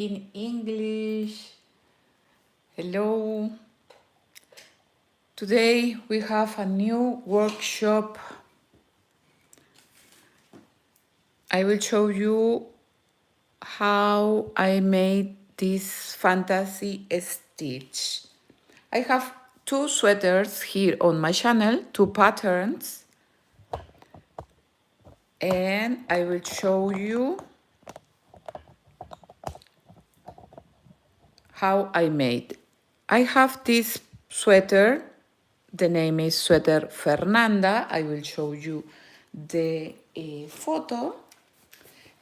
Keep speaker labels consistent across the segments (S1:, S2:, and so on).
S1: in English. Hello. Today we have a new workshop. I will show you how I made this fantasy stitch. I have two sweaters here on my channel, two patterns, and I will show you how I made. I have this sweater. The name is Sweater Fernanda. I will show you the photo.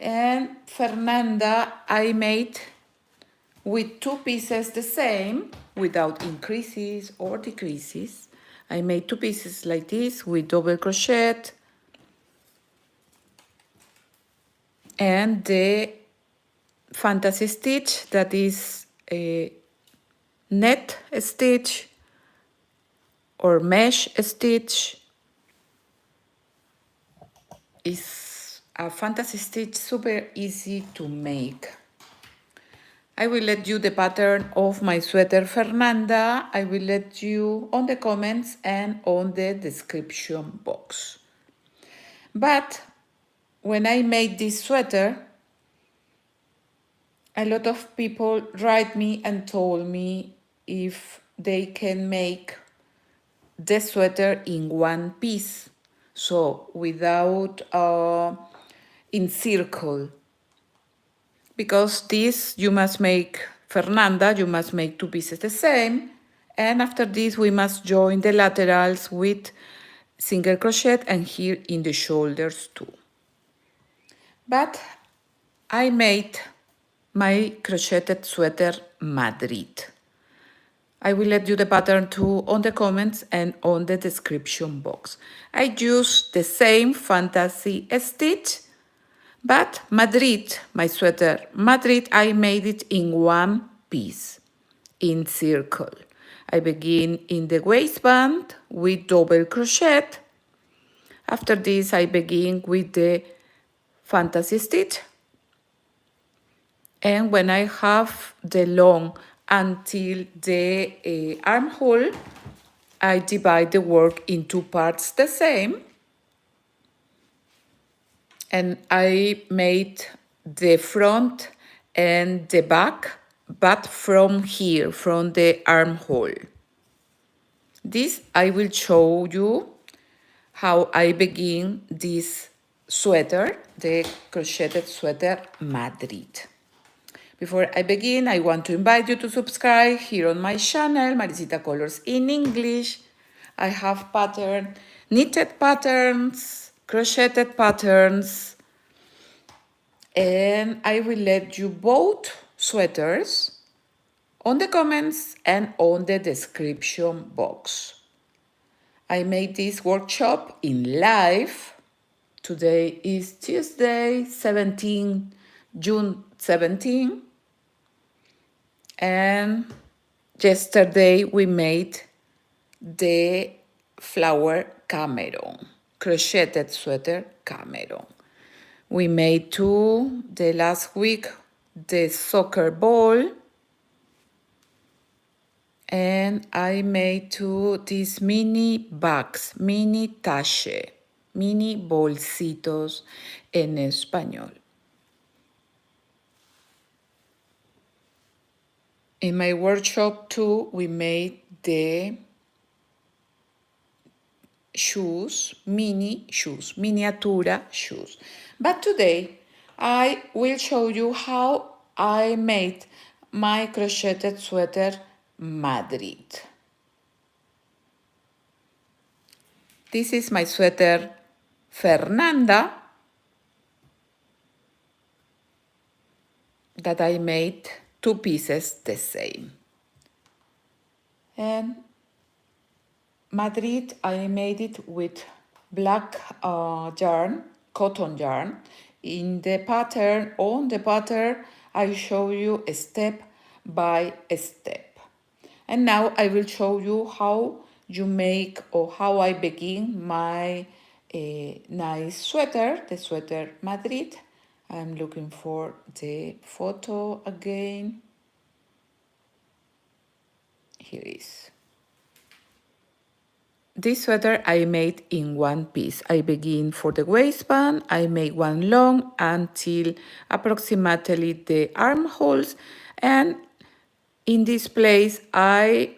S1: And Fernanda, I made with two pieces the same, without increases or decreases. I made two pieces like this with double crochet and the fantasy stitch, that is a net stitch or mesh stitch, is a fantasy stitch, super easy to make. I will let you the pattern of my sweater Fernanda. I will let you on the comments and on the description box. But when I made this sweater, a lot of people write me and told me if they can make the sweater in one piece, so without in circle. Because this you must make, Fernanda, you must make two pieces the same, and after this we must join the laterals with single crochet and here in the shoulders too. But I made my crocheted sweater Madrid. I will let you the pattern too on the comments and on the description box. I use the same fantasy stitch, but Madrid, my sweater Madrid, I made it in one piece, in circle. I begin in the waistband with double crochet. After this, I begin with the fantasy stitch. And when I have the long until the armhole, I divide the work in two parts the same. And I made the front and the back, but from here, from the armhole. This I will show you how I begin this sweater, the crocheted sweater Madrid. Before I begin, I want to invite you to subscribe here on my channel, Maricita Colors in English. I have knitted patterns, crocheted patterns, and I will let you both sweaters on the comments and on the description box. I made this workshop in live. Today is Tuesday, June 17. And yesterday we made the flower Cameron, crocheted sweater Cameron. We made too, the last week, the soccer ball. And I made too these mini bags, mini tache, mini bolsitos en español. In my workshop too, we made the shoes, miniatura shoes. But today, I will show you how I made my crocheted sweater Madrid. This is my sweater Fernanda that I made two pieces the same. And Madrid, I made it with black yarn, cotton yarn. In the pattern, on the pattern, I show you step by step. And now I will show you how you make or how I begin my nice sweater, the sweater Madrid. I'm looking for the photo again. Here it is. This sweater I made in one piece. I begin for the waistband, I make one long until approximately the armholes, and in this place I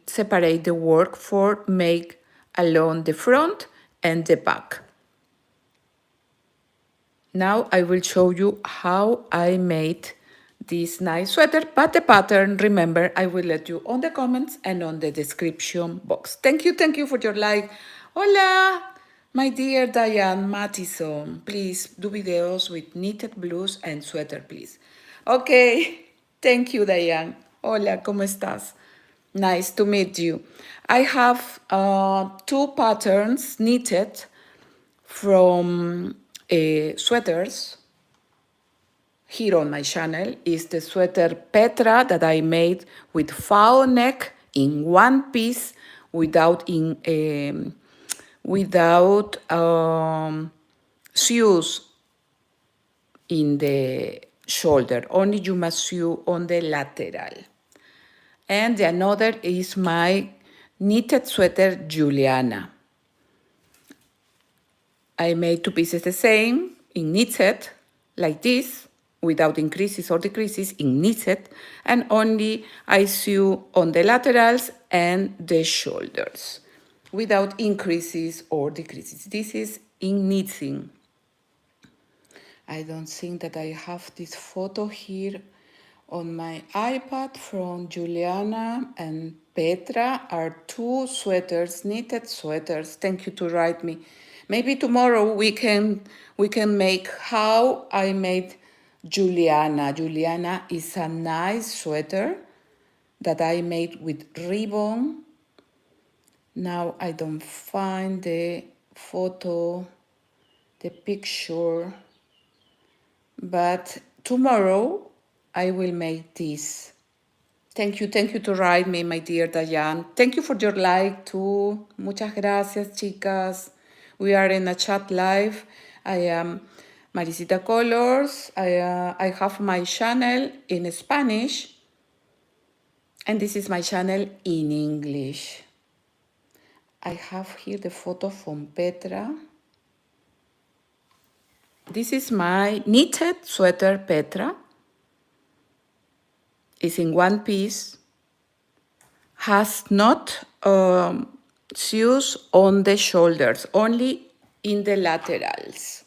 S1: separate the work for make along the front and the back. Now I will show you how I made this nice sweater, but the pattern, remember, I will let you on the comments and on the description box. Thank you for your like. Hola, my dear Diane Mattison. Please do videos with knitted blues and sweater, please. Okay, thank you, Diane. Hola, ¿cómo estás? Nice to meet you. I have two patterns knitted from sweaters here on my channel. Is the sweater Petra that I made with foul neck in one piece without sews in the shoulder. Only you must sew on the lateral. And the another is my knitted sweater Juliana. I made two pieces the same in knitted, like this, without increases or decreases in knitted, and only I sew on the laterals and the shoulders, without increases or decreases. This is in knitting. I don't think that I have this photo here on my iPad from Juliana and Petra. Are two sweaters, knitted sweaters. Thank you to write me. Maybe tomorrow we can make how I made Juliana. Juliana is a nice sweater that I made with ribbon. Now I don't find the photo, the picture. But tomorrow I will make this. Thank you to write me, my dear Diane. Thank you for your like too. Muchas gracias, chicas. We are in a chat live. I am Maricita Colors. I have my channel in Spanish, and this is my channel in English. I have here the photo from Petra. This is my knitted sweater Petra. It's in one piece. Has not sews on the shoulders, only in the laterals.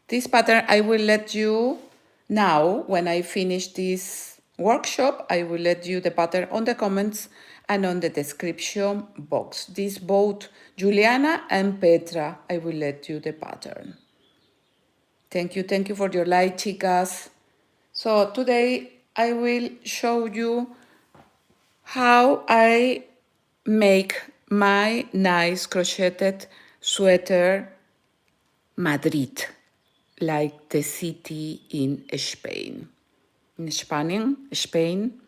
S1: This pattern I will let you now, when I finish this workshop, I will let you the pattern on the comments and on the description box. This both Juliana and Petra, I will let you the pattern. Thank you for your like, chicas. So today I will show you how I make my nice crocheted sweater Madrid, like the city in Spain. In Spain.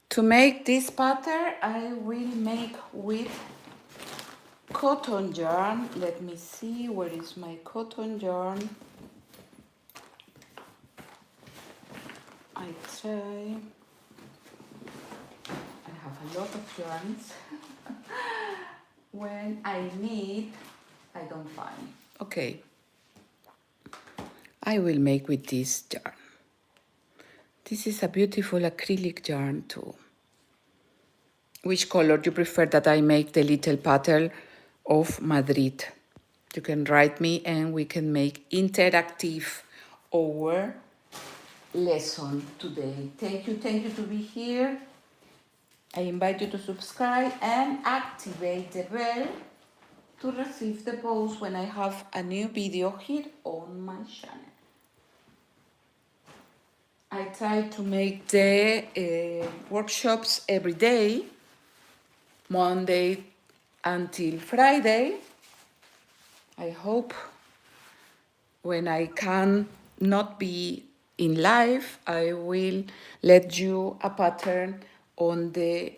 S1: To make this pattern, I will make with cotton yarn. Let me see, where is my cotton yarn? I try. I have a lot of yarns. When I need, I don't find. Okay. I will make with this yarn. This is a beautiful acrylic yarn too. Which color you prefer that I make the little pattern of Madrid? You can write me and we can make interactive our lesson today. Thank you to be here. I invite you to subscribe and activate the bell to receive the post when I have a new video here on my channel. I try to make the workshops every day, Monday until Friday. I hope when I can not be in live, I will let you a pattern on the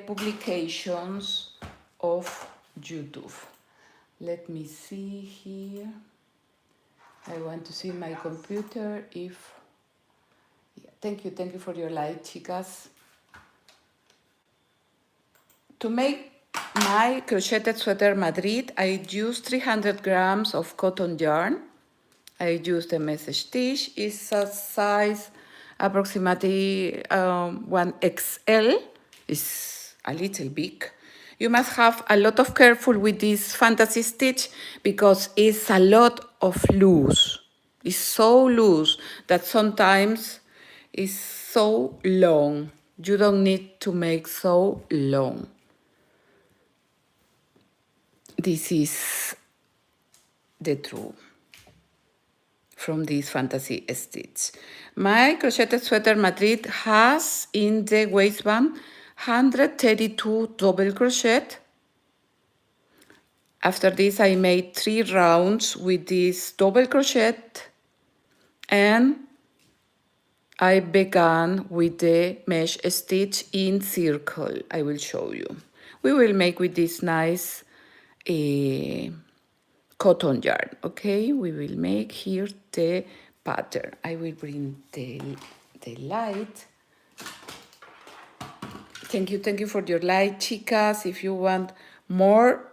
S1: publications of YouTube. Let me see here. I want to see my computer if... Yeah, thank you for your like, chicas. To make my crocheted sweater Madrid, I used 300 grams of cotton yarn. I used a message stitch. It's a size approximately 1XL. It's a little big. You must have a lot of careful with this fantasy stitch because it's a lot of loose. It's so loose that sometimes it's so long. You don't need to make so long. This is the truth from this fantasy stitch. My crocheted sweater Madrid has in the waistband 132 double crochet. After this I made 3 rounds with this double crochet and I began with the mesh stitch in circle. I will show you. We will make with this nice cotton yarn. Okay, we will make here the pattern. I will bring the light. Thank you for your light, chicas. If you want more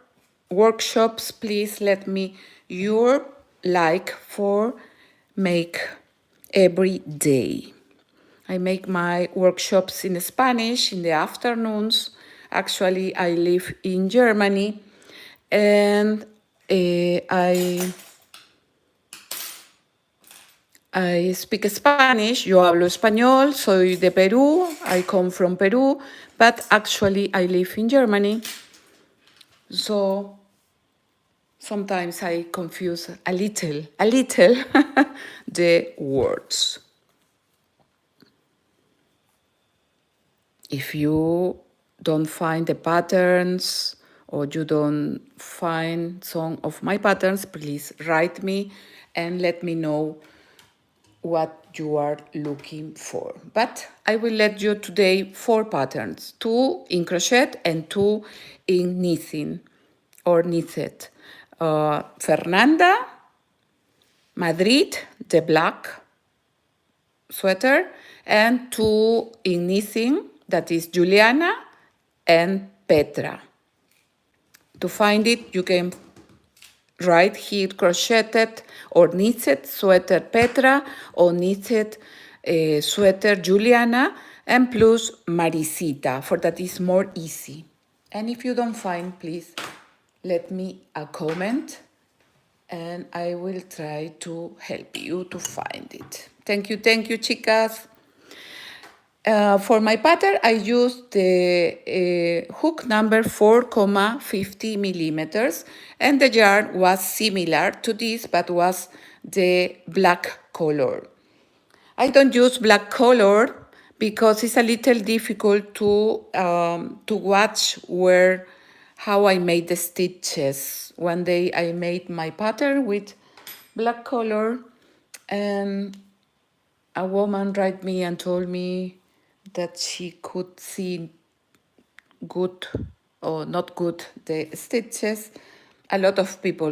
S1: workshops, please let me your like for make every day. I make my workshops in Spanish in the afternoons. Actually, I live in Germany and I speak Spanish, yo hablo español, soy de Perú, I come from Peru, but actually I live in Germany. So sometimes I confuse a little the words. If you don't find the patterns or you don't find some of my patterns, please write me and let me know what you are looking for. But I will let you today 4 patterns, 2 in crochet and 2 in knitting or knitted. Fernanda, Madrid, the black sweater, and 2 in knitting, that is Juliana and Petra. To find it, you can write here crocheted or knitted sweater Petra or knitted sweater Juliana and plus Maricita, for that is more easy. And if you don't find, please let me a comment and I will try to help you to find it. Thank you, chicas. For my pattern, I used the hook number 4,50 millimeters, and the yarn was similar to this, but was the black color. I don't use black color because it's a little difficult to watch how I made the stitches. One day I made my pattern with black color, and a woman wrote me and told me that she could see good or not good the stitches. A lot of people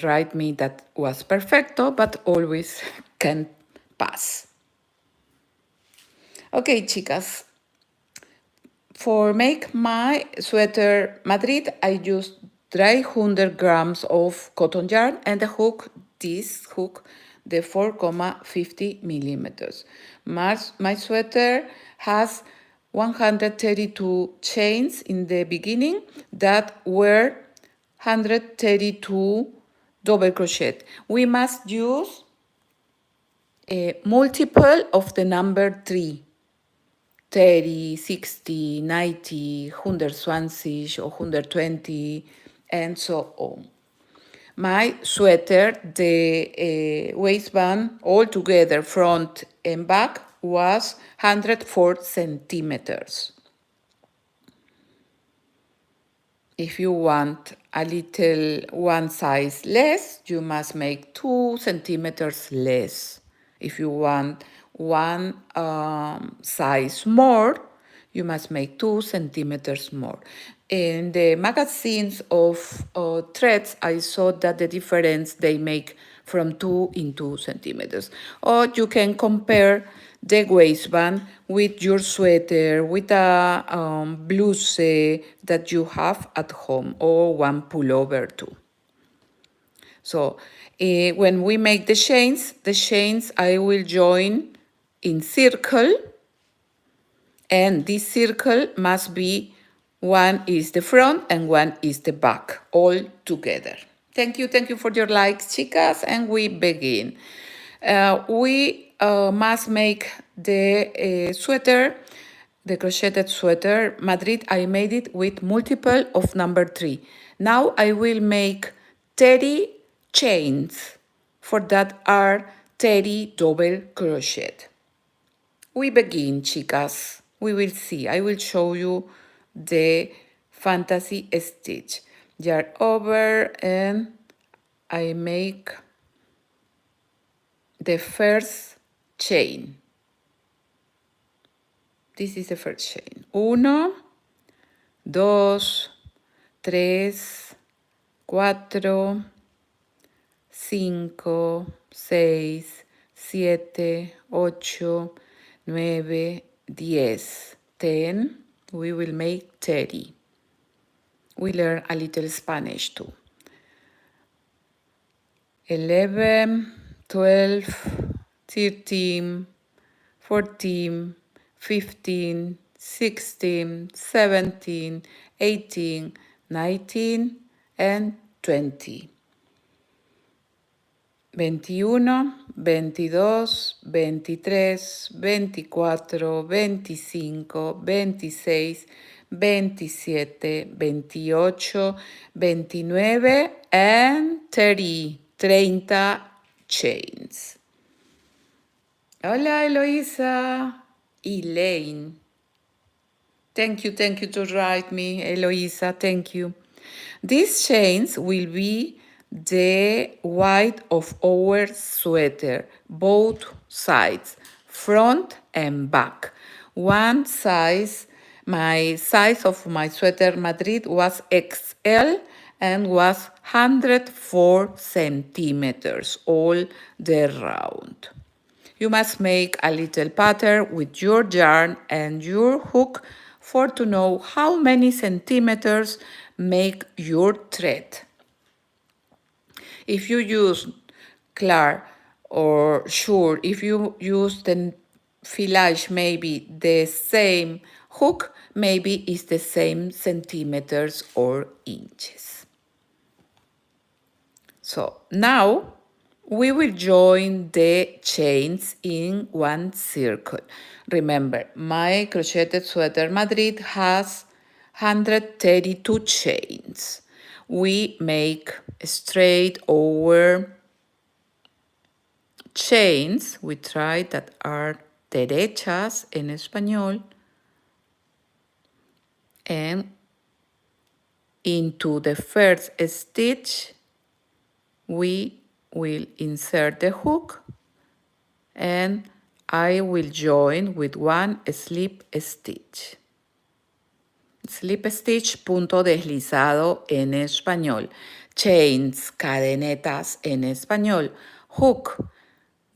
S1: write me that was perfecto, but always can pass. Okay, chicas. For make my sweater Madrid, I used 300 grams of cotton yarn and the hook, this hook, the 4,50 millimeters. My sweater has 132 chains in the beginning that were 132 double crochet. We must use a multiple of the number 3. 30, 60, 90, 120 or 120, and so on. My sweater, the waistband, all together, front and back, was 104 centimeters. If you want a little one size less, you must make 2 centimeters less. If you want one size more, you must make 2 centimeters more. In the magazines of threads, I saw that the difference they make from 2 in 2 centimeters. Or you can compare the waistband with your sweater, with a blouse that you have at home, or one pullover too. So when we make the chains I will join in circle, and this circle must be one is the front and one is the back, all together. Thank you for your likes, chicas, and we begin. We must make the sweater, the crocheted sweater. Madrid, I made it with multiple of number 3. Now I will make 30 chains. For that are 30 double crochet. We begin, chicas. We will see. I will show you the fantasy stitch. Yarn over, and I make the first chain. This is the first chain. 1, 2, 3, 4, 5, 6, 7, 8, 9, 10. 10. We will make 30. We learn a little Spanish too. 11, 12, 13, 14, 15, 16, 17, 18, 19, and 20. 21, 22, 23, 24, 25, 26, 27, 28, 29, and 30. 30 chains. Hola, Eloisa. Elaine. Thank you to write me, Eloisa. Thank you. These chains will be the width of our sweater, both sides, front and back. One size, my size of my sweater Madrid was XL and was 104 centimeters all the round. You must make a little pattern with your yarn and your hook for to know how many centimeters make your thread. If you use Clar or Sure, if you use the filage, maybe the same hook, maybe it's the same centimeters or inches. So now we will join the chains in one circle. Remember, my crocheted sweater Madrid has 132 chains. We make straight over chains. We try that are derechas en español. And into the first stitch, we will insert the hook, and I will join with one slip stitch. Slip stitch, punto deslizado en español. Chains, cadenetas en español. Hook,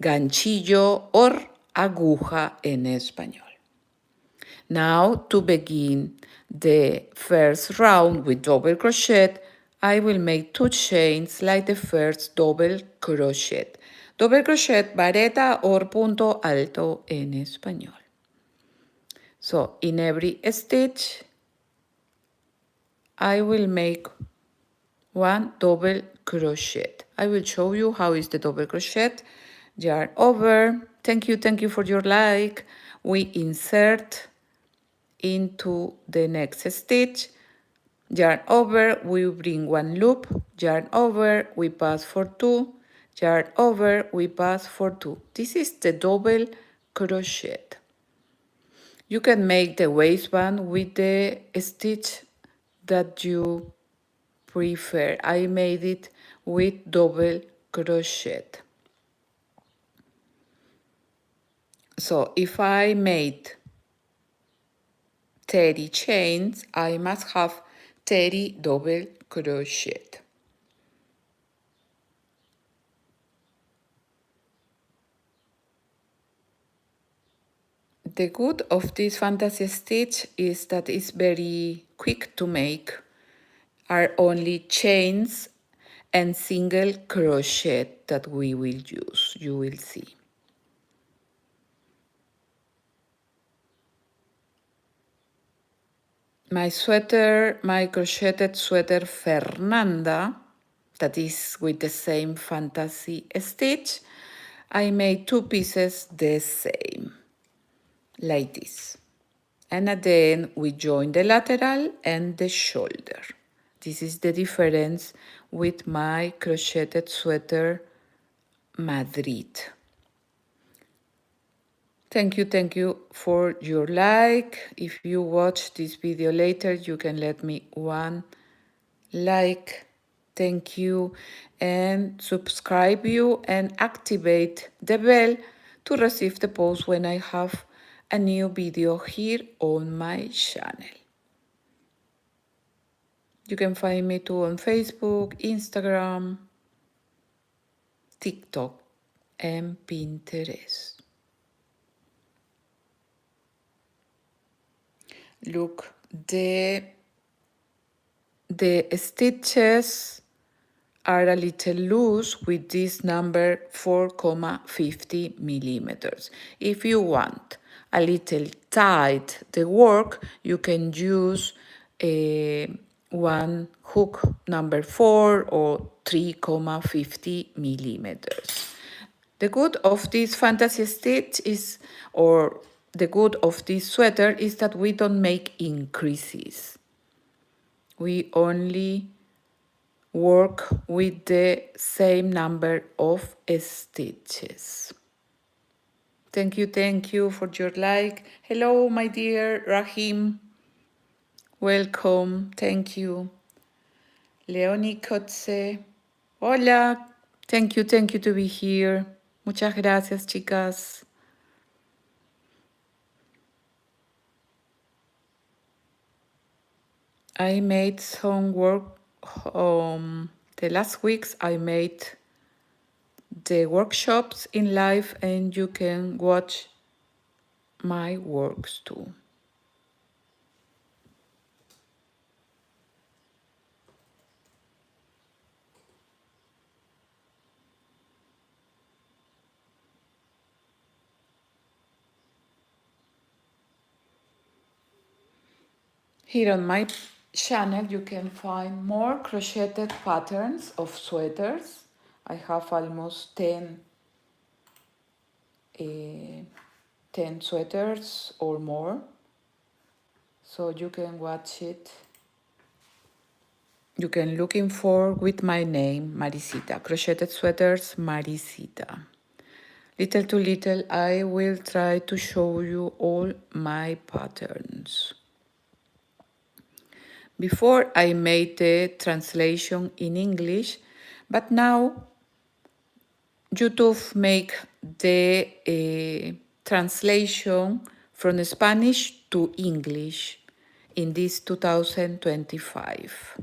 S1: ganchillo or aguja en español. Now, to begin the first round with double crochet, I will make 2 chains like the first double crochet. Double crochet, vareta or punto alto en español. So, in every stitch, I will make 1 double crochet. I will show you how is the double crochet. Yarn over. Thank you for your like. We insert into the next stitch. Yarn over, we bring 1 loop. Yarn over, we pass for 2. Yarn over, we pass for 2. This is the double crochet. You can make the waistband with the stitch that you prefer. I made it with double crochet. So if I made 30 chains, I must have 30 double crochet. The good of this fantasy stitch is that it's very quick to make, are only chains and single crochet that we will use, you will see. My sweater, my crocheted sweater Fernanda, that is with the same fantasy stitch, I made 2 pieces the same, like this. And at the end we join the lateral and the shoulder. This is the difference with my crocheted sweater Madrid. Thank you for your like. If you watch this video later, you can let me one like. Thank you, and subscribe you and activate the bell to receive the post when I have a new video here on my channel. You can find me too on Facebook, Instagram, TikTok, and Pinterest. Look, the stitches are a little loose with this number 4,50 millimeters. If you want a little tight the work, you can use one hook number 4 or 3,50 millimeters. The good of this fantasy stitch is, or the good of this sweater is that we don't make increases. We only work with the same number of stitches. Thank you for your like. Hello, my dear Rahim. Welcome, thank you. Leonie Kotze. Hola, thank you to be here. Muchas gracias, chicas. I made some work, the last weeks I made the workshops in live and you can watch my works too. Here on my channel you can find more crocheted patterns of sweaters. I have almost 10 sweaters or more, so you can watch it. You can looking for with my name, Maricita, Crocheted Sweaters Maricita. Little to little I will try to show you all my patterns. Before I made the translation in English, but now YouTube make the translation from Spanish to English in this 2025.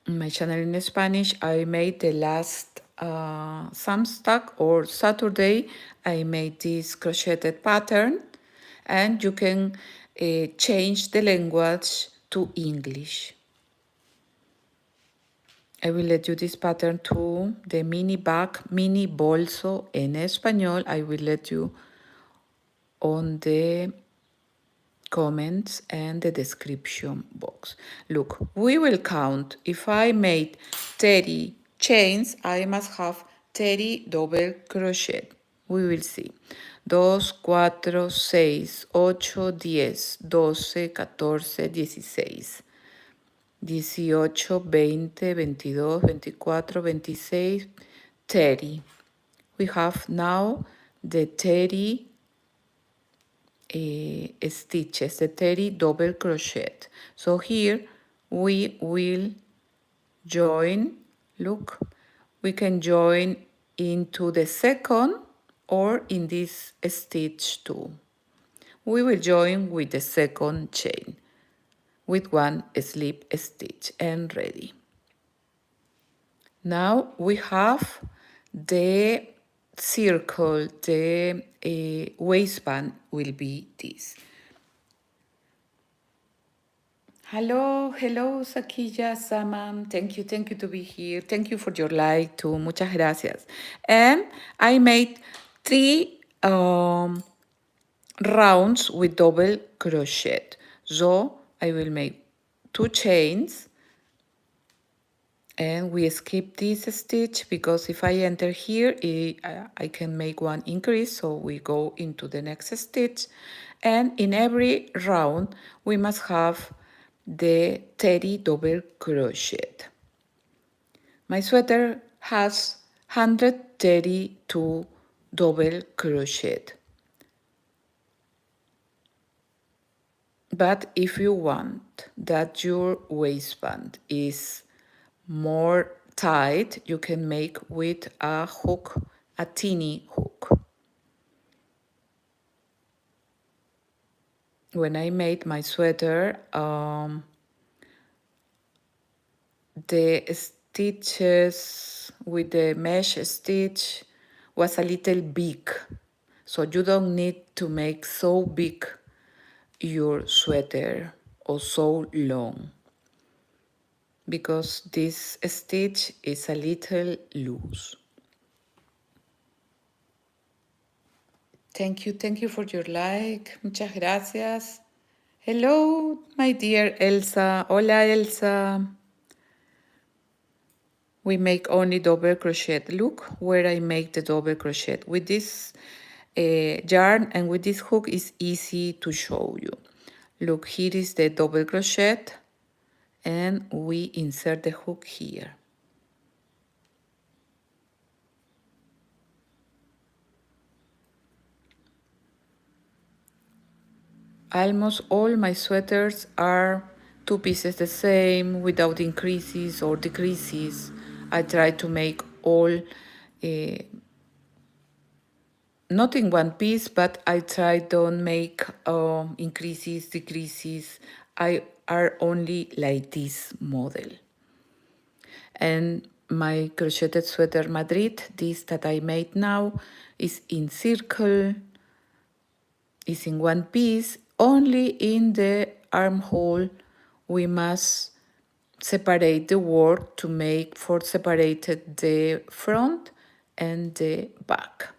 S1: In my channel in Spanish, I made the last Samstag or Saturday, I made this crocheted pattern, and you can change the language to English. I will let you this pattern too, the mini bag, mini bolso en español. I will let you on the comments and the description box. Look, we will count. If I made 30 chains, I must have 30 double crochet. We will see. 2, 4, 6, 8, 10, 12, 14, 16. 18, 20, 22, 24, 26, 30. We have now the 30 stitches, the 30 double crochet. So here we will join, look, we can join into the second or in this stitch too. We will join with the second chain. with one slip stitch and ready. Now we have the circle, the waistband will be this. Hello, Sakiya, Saman. Thank you to be here. Thank you for your like too. Muchas gracias. And I made 3 rounds with double crochet. So I will make 2 chains. And we skip this stitch because if I enter here, I can make 1 increase. So we go into the next stitch. And in every round, we must have the 30 double crochet. My sweater has 132 double crochet. But if you want that your waistband is more tight, you can make with a hook, a teeny hook. When I made my sweater, the stitches with the mesh stitch was a little big, so you don't need to make so big your sweater or so long, because this stitch is a little loose. Thank you for your like. Muchas gracias. Hello, my dear Elsa. Hola, Elsa. We make only double crochet. Look where I make the double crochet. With this yarn and with this hook is easy to show you. Look, here is the double crochet and we insert the hook here. Almost all my sweaters are 2 pieces the same without increases or decreases. I try to make all not in 1 piece, but I try don't make increases, decreases. I are only like this model. And my crocheted sweater Madrid, this that I made now, is in circle, is in 1 piece. Only in the armhole we must separate the work to make for separated the front and the back.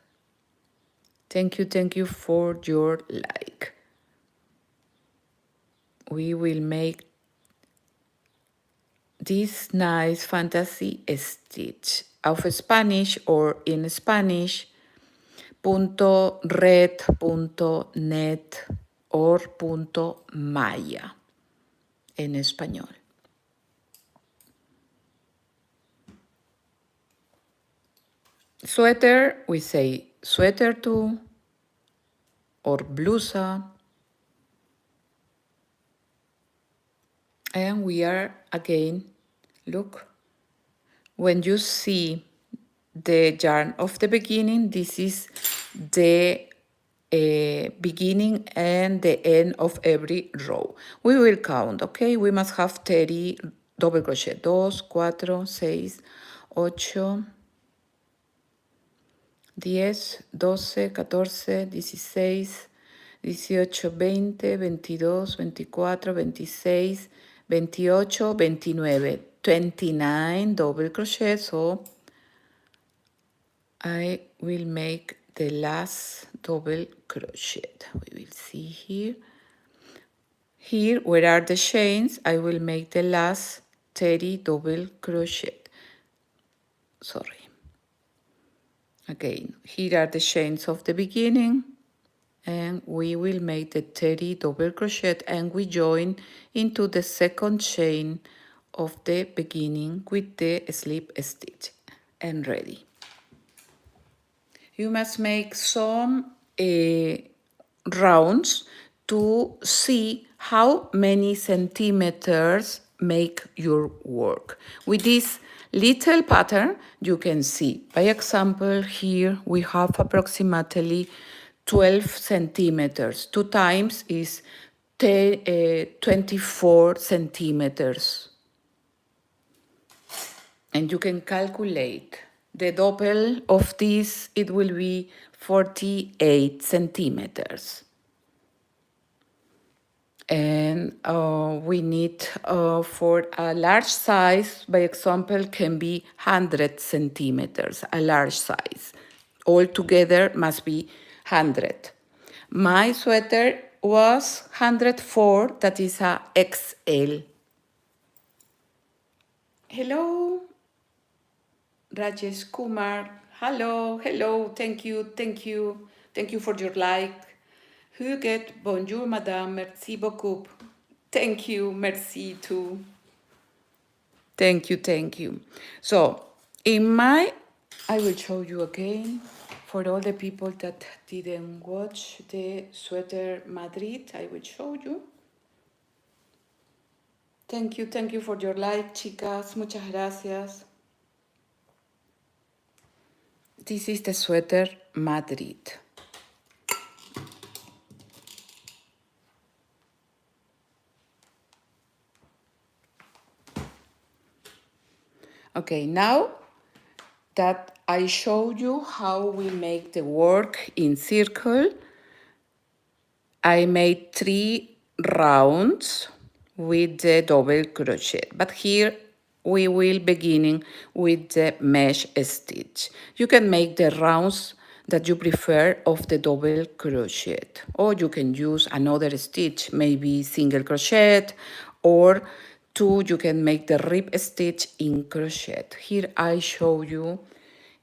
S1: Thank you for your like. We will make this nice fantasy stitch of Spanish or in Spanish, .red.net or .maya en español. Sweater, we say sweater too, or blusa. And we are again, look, when you see the yarn of the beginning, this is the beginning and the end of every row. We will count, okay? We must have 30 double crochet. 2, 4, 6, 8, 10, 12, 14, 16, 18, 20, 22, 24, 26, 28, 29, 29 double crochet. So I will make the last double crochet. We will see here. Here, where are the chains, I will make the last 30 double crochet. Sorry. Again, here are the chains of the beginning, and we will make the 30 double crochet and we join into the second chain of the beginning with the slip stitch and ready. You must make some rounds to see how many centimeters make your work. With this little pattern, you can see. By example, here we have approximately 12 centimeters. 2 times is 24 centimeters. And you can calculate the double of this, it will be 48 centimeters. And we need for a large size, by example, can be 100 centimeters, a large size. Altogether must be 100. My sweater was 104, that is a XL. Hello, Rajesh Kumar. Hello, hello, thank you, thank you. Thank you for your like. Huguet, bonjour madame, merci beaucoup. Thank you, merci too. Thank you, thank you. So, I will show you again for all the people that didn't watch the sweater Madrid, I will show you. Thank you for your like, chicas, muchas gracias. This is the sweater Madrid. Okay, now that I showed you how we make the work in circle, I made 3 rounds with the double crochet, but here we will beginning with the mesh stitch. You can make the rounds that you prefer of the double crochet, or you can use another stitch, maybe single crochet, or you can make the rib stitch in crochet. Here I show you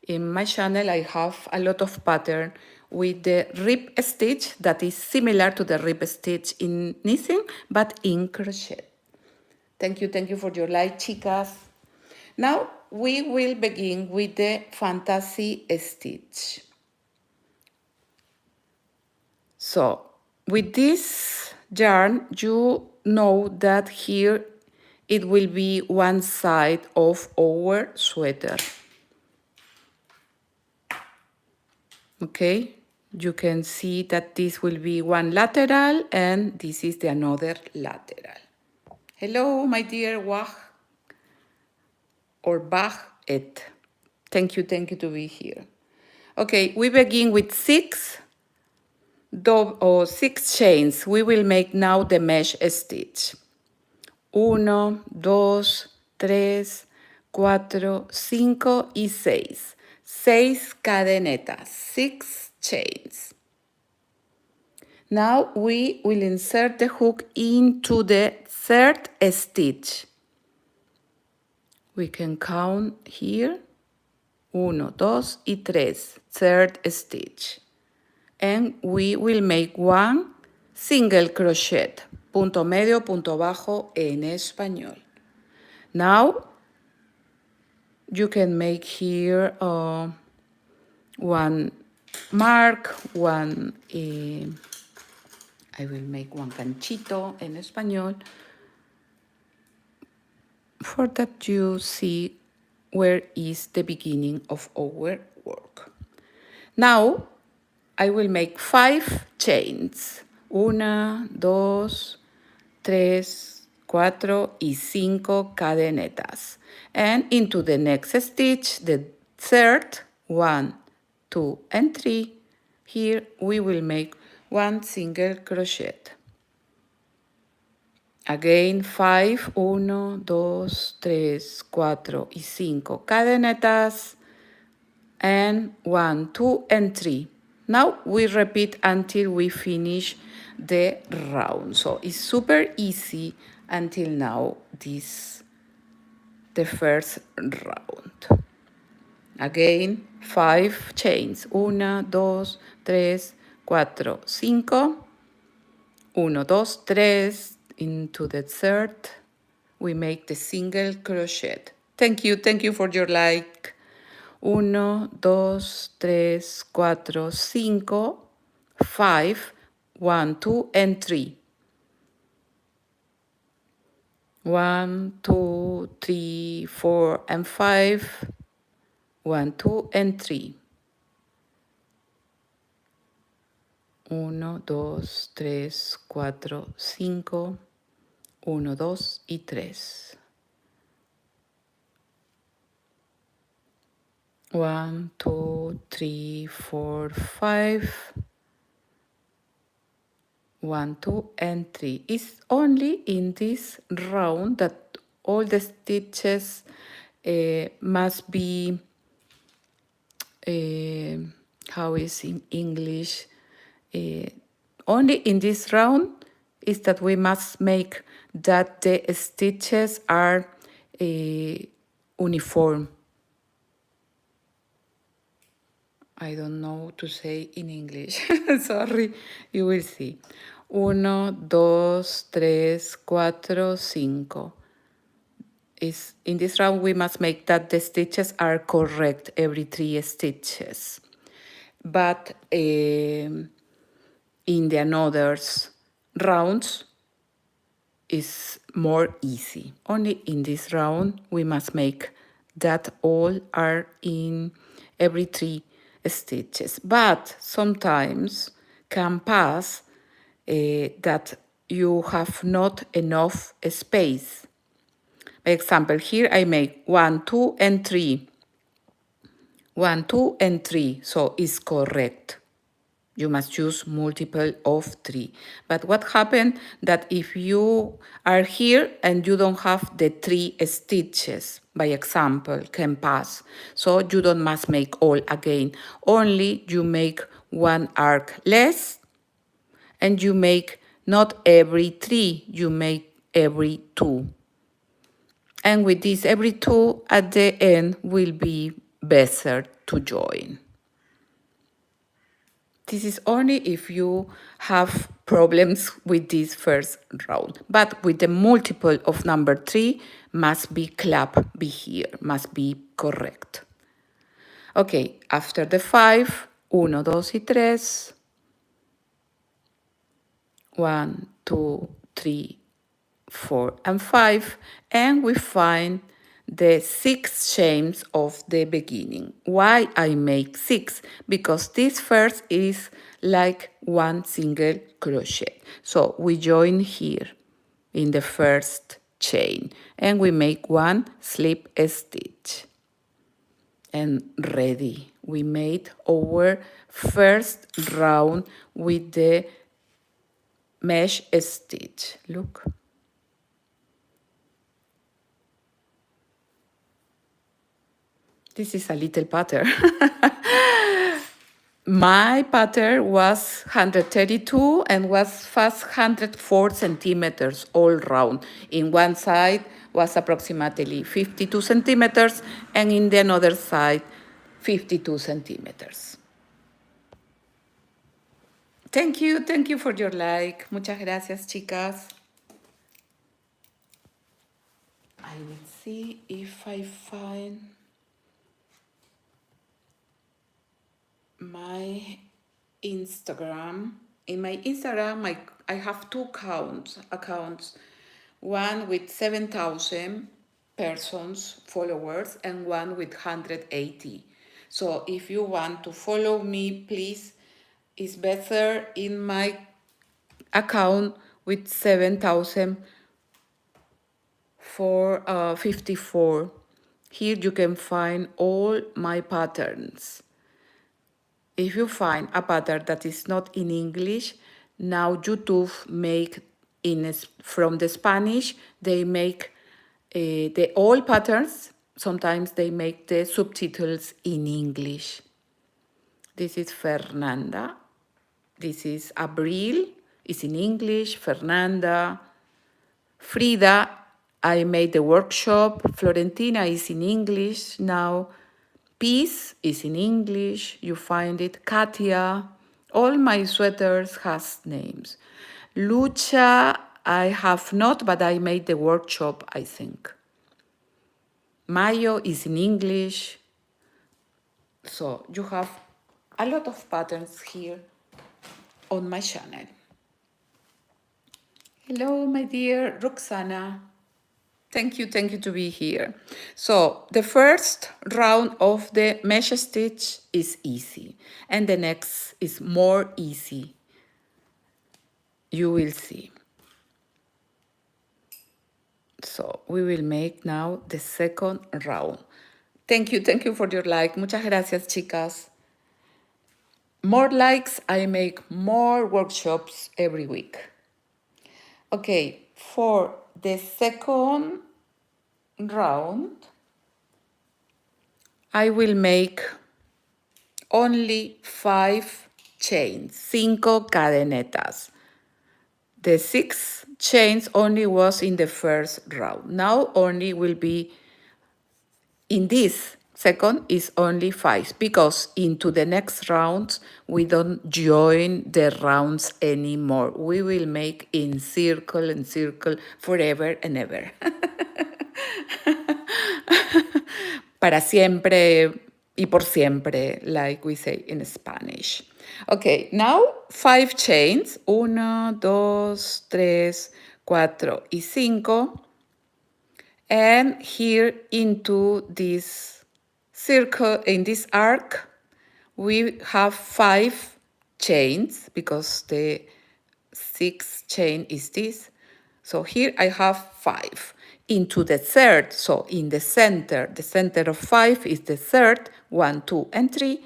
S1: in my channel, I have a lot of pattern with the rib stitch that is similar to the rib stitch in knitting, but in crochet. Thank you for your like, chicas. Now we will begin with the fantasy stitch. So with this yarn, you know that here it will be one side of our sweater. Okay, you can see that this will be one lateral and this is the another lateral. Hello, my dear Wah or Bach et. Thank you to be here. Okay, we begin with 6 chains. We will make now the mesh stitch. 1, 2, 3, 4, 5 y 6. 6 cadenetas, 6 chains. Now we will insert the hook into the 3rd stitch. We can count here. 1, 2 y 3, 3rd stitch. And we will make one single crochet, punto medio, punto bajo en español. Now you can make here one mark, one, I will make one ganchito en español, for that you see where is the beginning of our work. Now I will make 5 chains. 1, 2, 3, 4 y 5 cadenetas. And into the next stitch, the 3rd, 1, 2, and 3, here we will make one single crochet. Again, 5, 1, 2, 3, 4 y 5 cadenetas, and 1, 2, and 3. Now we repeat until we finish the round. So it's super easy until now, the first round. Again, 5 chains. 1, 2, 3, 4, 5. 1, 2, 3. Into the 3rd, we make the single crochet. Thank you for your like. 1, 2, 3, 4, 5, 5, 1, 2, and 3. 1, 2, 3, 4, and 5. 1, 2, and 3. 1, 2, 3, 4, 5, 1, 2 y 3. 1, 2, 3, 4, 5. 1, 2, and 3. It's only in this round that all the stitches must be, how is in English? Only in this round is that we must make that the stitches are uniform. I don't know to say in English. Sorry, you will see. 1, 2, 3, 4, 5. Is in this round we must make that the stitches are correct every 3 stitches. But in the another rounds is more easy. Only in this round we must make that all are in every 3 stitches. But sometimes can pass that you have not enough space. For example, here I make 1, 2, and 3. 1, 2, and 3, so it's correct. You must choose multiple of 3. But what happens that if you are here and you don't have the 3 stitches, by example, can pass. So you don't must make all again. Only you make 1 arc less, and you make not every 3, you make every 2. And with this every 2 at the end will be better to join. This is only if you have problems with this first round. But with the multiple of number 3, must be clap, be here, must be correct. Okay, after the 5, 1, 2 y 3. 1, 2, 3, 4, and 5. And we find the 6 chains of the beginning. Why I make 6? Because this first is like one single crochet. So we join here in the first chain and we make 1 slip stitch. And ready. We made our first round with the mesh stitch. Look. This is a little pattern. My pattern was 132 and was fast 104 centimeters all round. In one side was approximately 52 centimeters and in the other side 52 centimeters. Thank you for your like. Muchas gracias, chicas. I will see if I find my Instagram. In my Instagram, I have 2 accounts. One with 7,000 persons, followers, and one with 180. So if you want to follow me, please, it's better in my account with 7,454. Here you can find all my patterns. If you find a pattern that is not in English, now YouTube make from the Spanish, they make the all patterns. Sometimes they make the subtitles in English. This is Fernanda. This is Abril, is in English. Fernanda. Frida, I made the workshop. Florentina is in English now. Peace is in English, you find it. Katia, all my sweaters has names. Lucha, I have not, but I made the workshop, I think. Mayo is in English. So you have a lot of patterns here on my channel. Hello, my dear Roxana. Thank you to be here. So the first round of the mesh stitch is easy and the next is more easy. You will see. So we will make now the second round. Thank you for your like. Muchas gracias, chicas. More likes, I make more workshops every week. Okay, for the second round, I will make only 5 chains, 5 cadenetas. The 6 chains only was in the first round. Now only will be in this second is only 5 because into the next rounds we don't join the rounds anymore. We will make in circle and circle forever and ever. Para siempre y por siempre, like we say in Spanish. Okay, now 5 chains. 1, 2, 3, 4 y 5. And here into this circle, in this arc, we have 5 chains because the 6th chain is this. So here I have 5 into the third. So in the center of 5 is the third, 1, 2, and 3.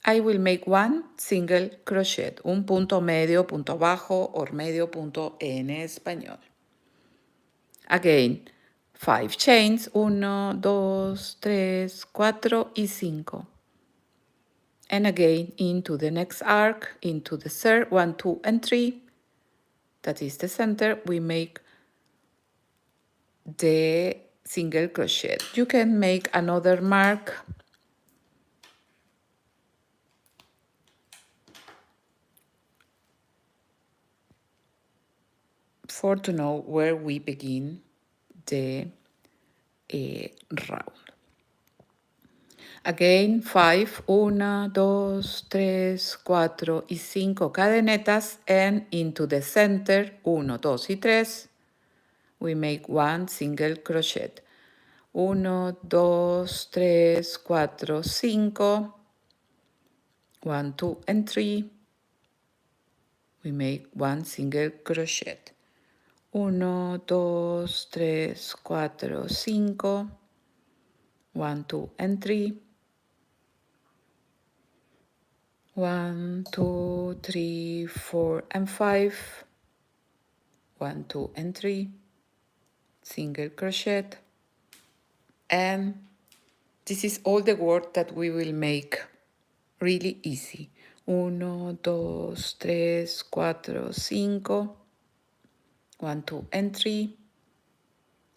S1: I will make one single crochet, un punto medio, punto bajo, or medio punto en español. Again, 5 chains, 1, 2, 3, 4 y 5. And again, into the next arc, into the third, 1, 2, and 3. That is the center, we make the single crochet. You can make another mark for to know where we begin the round. Again, 5, 1, 2, 3, 4 y 5 cadenetas, and into the center, 1, 2 y 3, we make one single crochet. 1, 2, 3, 4, 5, 1, 2, and 3, we make one single crochet. 1, 2, 3, 4, 5, 1, 2, and 3, 1, 2, 3, 4, and 5, 1, 2, and 3, single crochet, and this is all the work that we will make really easy. 1, 2, 3, 4, 5, 1, 2, and 3,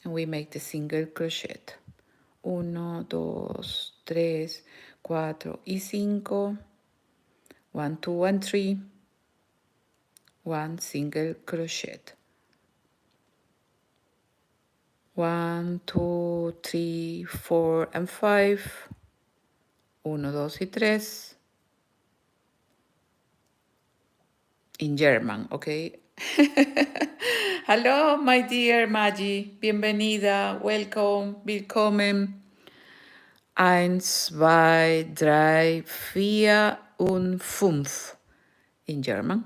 S1: and we make the single crochet. 1, 2, 3, 4 y 5, 1, 2, and 3, one single crochet. 1, 2, 3, 4, and 5, 1, 2 y 3, in German, okay? Hello, my dear Maggie, bienvenida, welcome, willkommen. 1, 2, 3, 4 und 5 in German.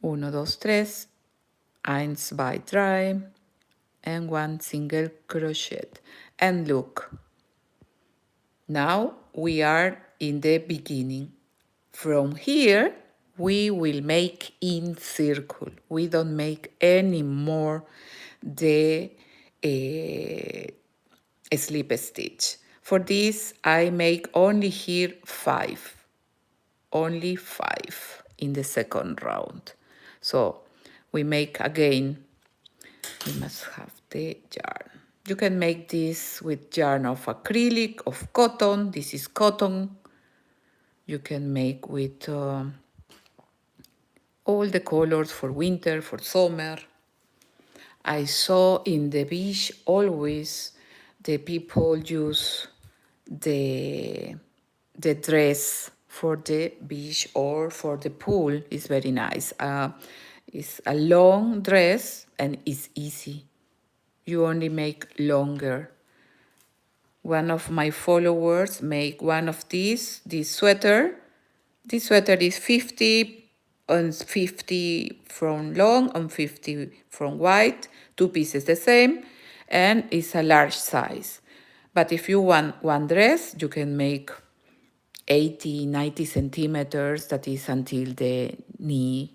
S1: 1, 2, 3, 1, 2, 3, and one single crochet. And look, now we are in the beginning. From here, we will make in circle. We don't make anymore the slip stitch. For this, I make only here 5. Only 5 in the second round. So we make again, we must have the yarn. You can make this with yarn of acrylic, of cotton. This is cotton. You can make with all the colors for winter, for summer. I saw in the beach always the people use the dress for the beach or for the pool. It's very nice. It's a long dress and it's easy. You only make longer. One of my followers make one of these, this sweater. This sweater is 50 on 50 from long, on 50 from wide, 2 pieces the same, and it's a large size. But if you want one dress, you can make 80, 90 centimeters, that is until the knee,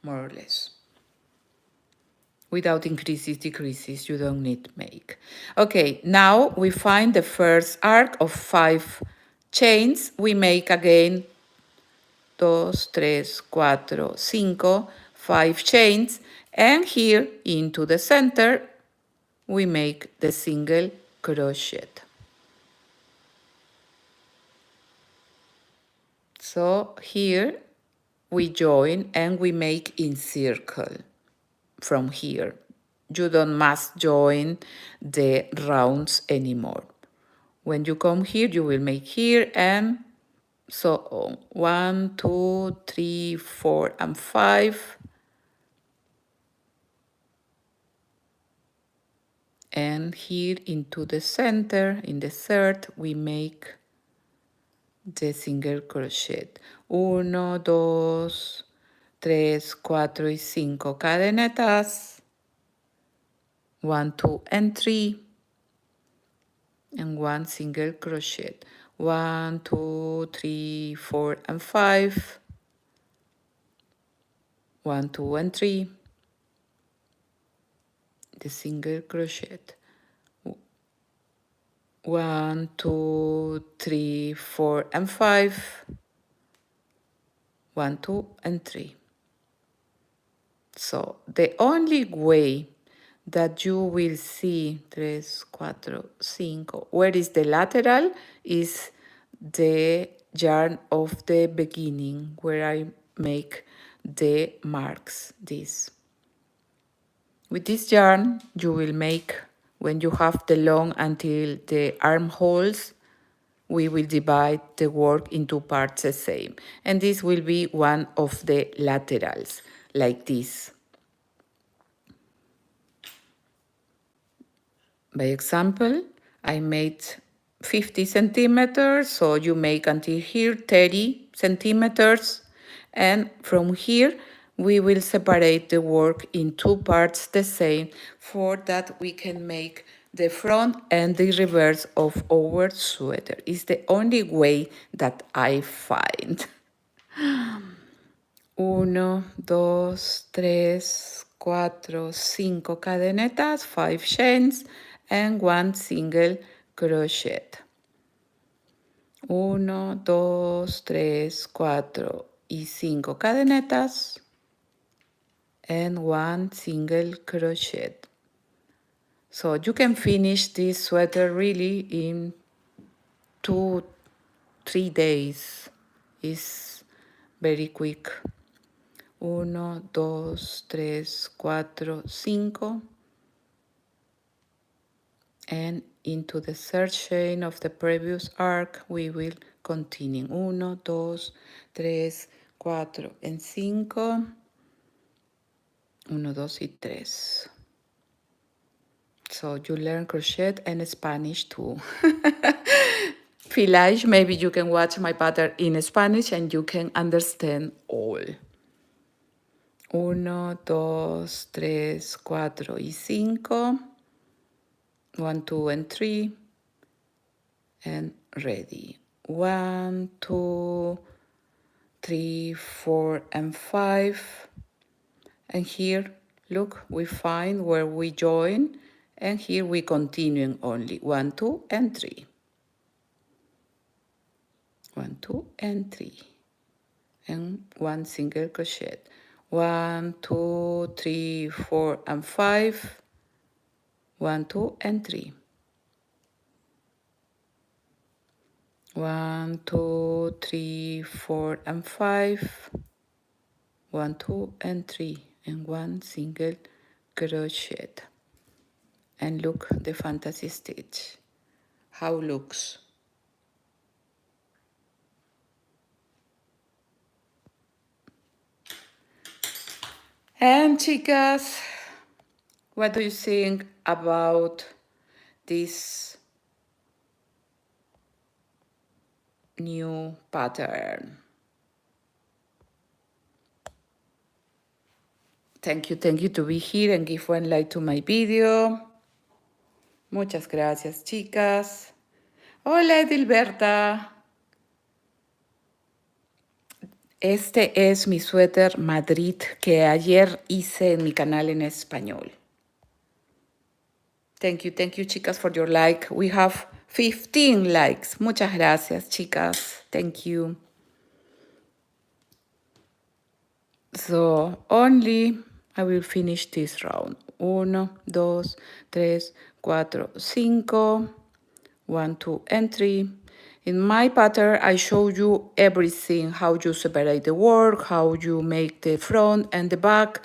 S1: more or less. Without increases, decreases, you don't need to make. Okay, now we find the first arc of 5 chains. We make again 2, 3, 4, 5, 5 chains, and here into the center we make the single crochet. So here we join and we make in circle from here. You don't must join the rounds anymore. When you come here, you will make here and so on. 1, 2, 3, 4, and 5. And here into the center, in the third, we make the single crochet. 1, 2, 3, 4 y 5 cadenetas. 1, 2, and 3. And 1 single crochet. 1, 2, 3, 4, and 5. 1, 2, and 3. The single crochet. 1, 2, 3, 4, and 5. 1, 2, and 3. So the only way that you will see 3, 4, 5, where is the lateral, is the yarn of the beginning, where I make the marks, this. With this yarn, you will make, when you have the long until the armholes, we will divide the work into parts the same. And this will be one of the laterals, like this. By example, I made 50 centimeters, so you make until here 30 centimeters. And from here, we will separate the work in 2 parts the same, for that we can make the front and the reverse of our sweater. It's the only way that I find. 1, 2, 3, 4, 5 cadenetas, 5 chains, and 1 single crochet. 1, 2, 3, 4 y 5 cadenetas, and 1 single crochet. So you can finish this sweater really in 2, 3 days. It's very quick. 1, 2, 3, 4, 5. And into the third chain of the previous arc, we will continue. 1, 2, 3, 4, and 5. 1, 2, y 3. So you learn crochet and Spanish too. Filage, maybe you can watch my pattern in Spanish and you can understand all. 1, 2, 3, 4 y 5. 1, 2, and 3. And ready. 1, 2, 3, 4, and 5. And here, look, we find where we join. And here we continue only 1, 2, and 3. 1, 2, and 3. And 1 single crochet. 1, 2, 3, 4, and 5. 1, 2, and 3. 1, 2, 3, 4, and 5. 1, 2, and 3. And 1 single crochet. And look the fantasy stitch. How looks. And chicas, what do you think about this new pattern? Thank you to be here and give one like to my video. Muchas gracias, chicas. Hola, Edilberta. Este es mi suéter Madrid que ayer hice en mi canal en español. Thank you, chicas, for your like. We have 15 likes. Muchas gracias, chicas. Thank you. So, only I will finish this round. 1, 2, 3, 4, 5. 1, 2, and 3. In my pattern, I show you everything, how you separate the work, how you make the front and the back,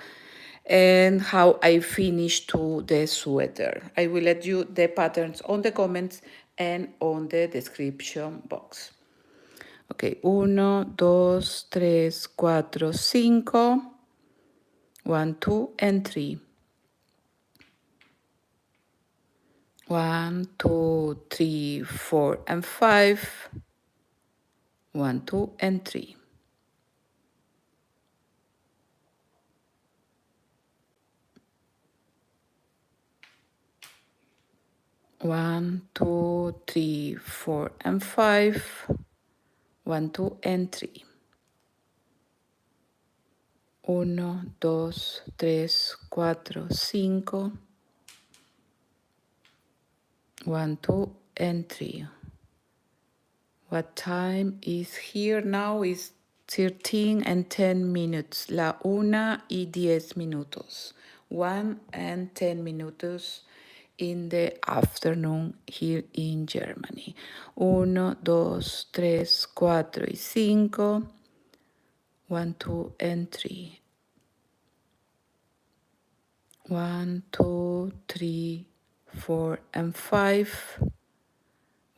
S1: and how I finish to the sweater. I will let you the patterns on the comments and on the description box. Okay, 1, 2, 3, 4, 5. 1, 2, and 3. 1, 2, 3, 4, and 5. 1, 2, and 3. 1, 2, 3, 4, and 5. 1, 2, and 3. 1, 2, 3, 4, 5. 1, 2, and 3. What time is here now? Is 13 and 10 minutes. La 1:10. 1 and 10 minutes in the afternoon here in Germany. 1, 2, 3, 4 y 5. 1, 2, and 3. 1, 2, 3, 4, and 5.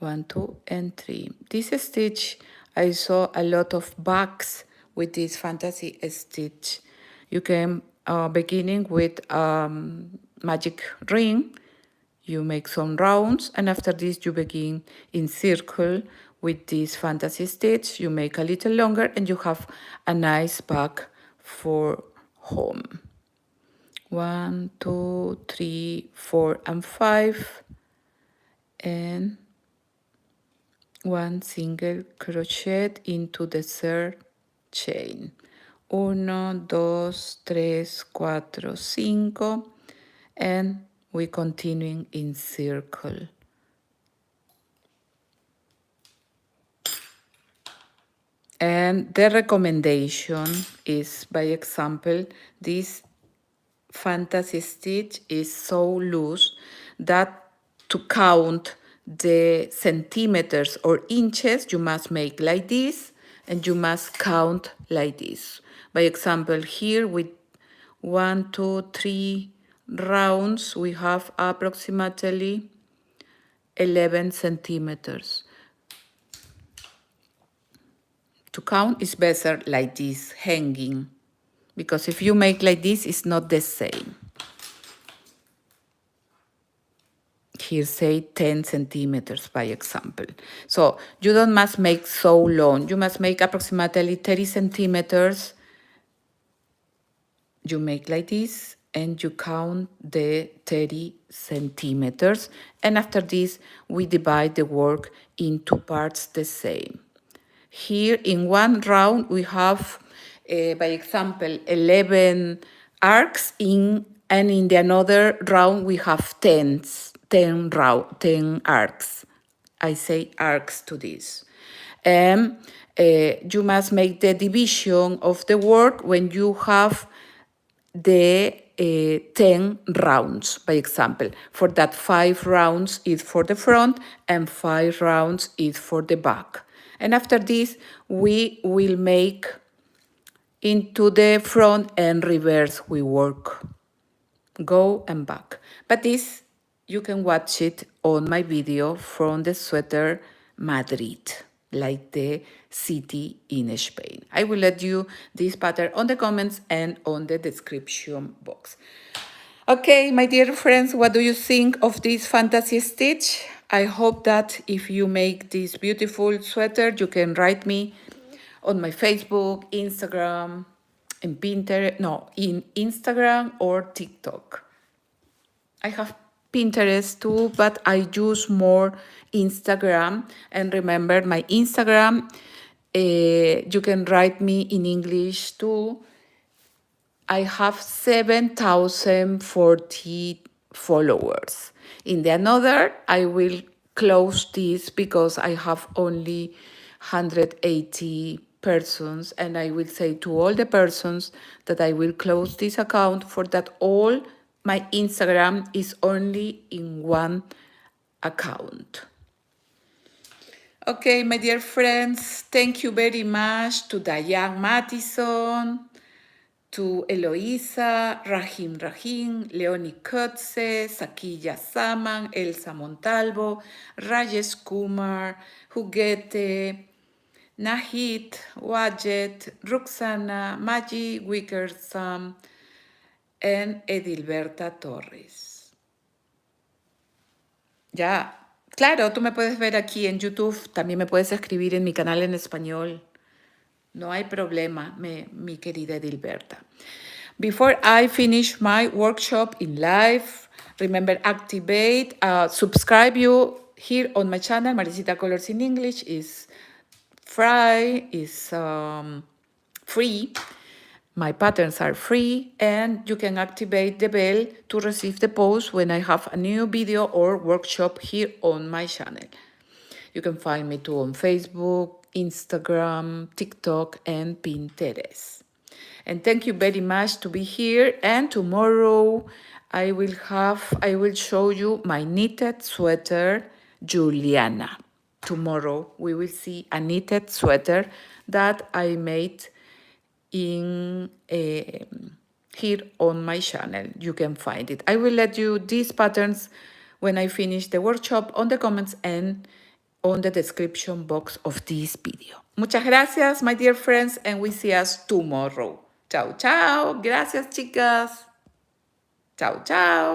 S1: 1, 2, and 3. This stitch, I saw a lot of bags with this fantasy stitch. You can beginning with magic ring. You make some rounds, and after this you begin in circle with this fantasy stitch. You make a little longer, and you have a nice bag for home. 1, 2, 3, 4, and 5, and 1 single crochet into the third chain. 1, 2, 3, 4, 5, and we continuing in circle. And the recommendation is, by example, this fantasy stitch is so loose that to count the centimeters or inches, you must make like this, and you must count like this. By example, here with 1, 2, 3 rounds, we have approximately 11 centimeters. To count is better like this, hanging, because if you make like this, it's not the same. Here say 10 centimeters, by example. So you don't must make so long. You must make approximately 30 centimeters. You make like this, and you count the 30 centimeters. And after this, we divide the work in 2 parts the same. Here in one round, we have, by example, 11 arcs in, and in the another round, we have 10 arcs. I say arcs to this. And you must make the division of the work when you have the 10 rounds, by example. For that, 5 rounds is for the front and 5 rounds is for the back. And after this, we will make into the front and reverse we work. Go and back. But this, you can watch it on my video from the sweater Madrid, like the city in Spain. I will let you this pattern on the comments and on the description box. Okay, my dear friends, what do you think of this fantasy stitch? I hope that if you make this beautiful sweater, you can write me on my Facebook, Instagram, in Pinterest, no, in Instagram or TikTok. I have Pinterest too, but I use more Instagram. And remember, my Instagram, you can write me in English too. I have 7,040 followers. In the another, I will close this because I have only 180 persons, and I will say to all the persons that I will close this account for that all my Instagram is only in one account. Okay, my dear friends, thank you very much to Diane Mattison, to Eloisa, Rahim, Leonie Kotze, Sakiya Saman, Elsa Montalvo, Rajesh Kumar, Hugete, Nahid, Wajet, Ruxana, Maggie Wickersham, and Edilberta Torres. Ya, claro, tú me puedes ver aquí en YouTube, también me puedes escribir en mi canal en español. No hay problema, mi querida Edilberta. Before I finish my workshop in live, remember activate, subscribe you here on my channel, Maricita Colors in English is free. My patterns are free, and you can activate the bell to receive the post when I have a new video or workshop here on my channel. You can find me too on Facebook, Instagram, TikTok, and Pinterest. And thank you very much to be here. And tomorrow I will show you my knitted sweater, Juliana. Tomorrow we will see a knitted sweater that I made in here on my channel. You can find it. I will let you these patterns when I finish the workshop on the comments and on the description box of this video. Muchas gracias, my dear friends, and we see us tomorrow. Chao, chao. Gracias, chicas. Chao, chao.